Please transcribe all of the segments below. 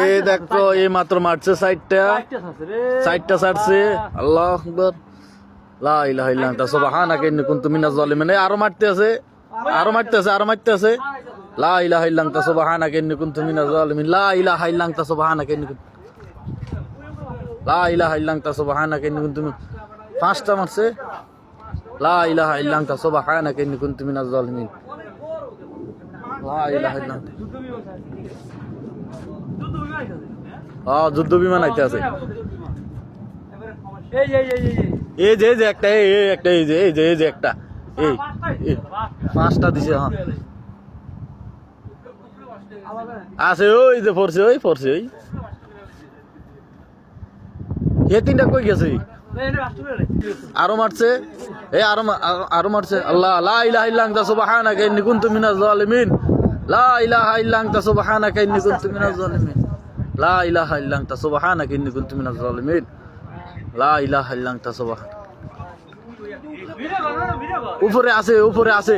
এই দেখো এই মাত্র মারছে সাইডটা ছাড়ছে। আল্লাহু আকবার। লা ইলাহা ইল্লা আনতা সুবহানাকা ইন্নী কুনতু মিনাজ জালিমিন। আরো মারতে আছে। লা ইলাহা ইল্লা আনতা সুবহানাকা ইন্নী কুনতু মিনাজ জালিমিন। লা ইলাহা ইল্লা আনতা সুবহানাকা ইন্নী কুনতু পাঁচটা মারছে। লা ইলাহা ইল্লা আনতা সুবহানাকা ইন্নী কুনতু মিনাজ জালিমিন। লা ইলাহা ইল্লা আনতা। যুদ্ধ বিমান আইতে আছে। এই যে একটা একটা পাঁচটা দিছে। আছে ওই যে পড়ছে ওই এ তিনটা কই গেছে? আরো মারছে। আরো মারছে। আল্লাহ লা ইলাহা ইল্লা আনতা সুবহানাকা ইন্নী কুনতু মিনাজ জালিমিন। লা ইলাহা ইল্লা আনতা সুবহানাকা ইন্নী কুনতু মিনাজ জালিমিন। লা ইলাহা ইল্লা আনতা সুবহানাকা ইন্নী কুনতু মিনাজ জালিমিন। লা ইলাহা ইল্লা আনতা সুবহানাকা। উপরে আছে।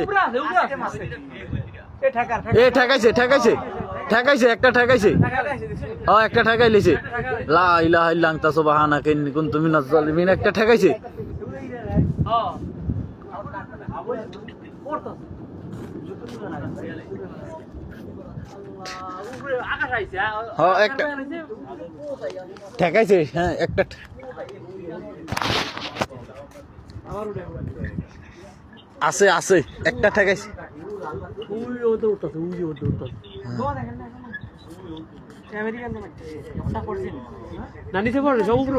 ঠেকাইছে একটা ঠেকাইছে। একটা ঠেকাই লিছে। লা ইলাহা ইল্লা আনতা সুবহানাকা ইন্নী কুনতু মিনাজ জালিমিন একটা ঠেকাইছে। একটা ঠেকাইছে। হ্যাঁ একটা আছে একটা ঠেকাইছে। না নিচে পড়ে সব উপরে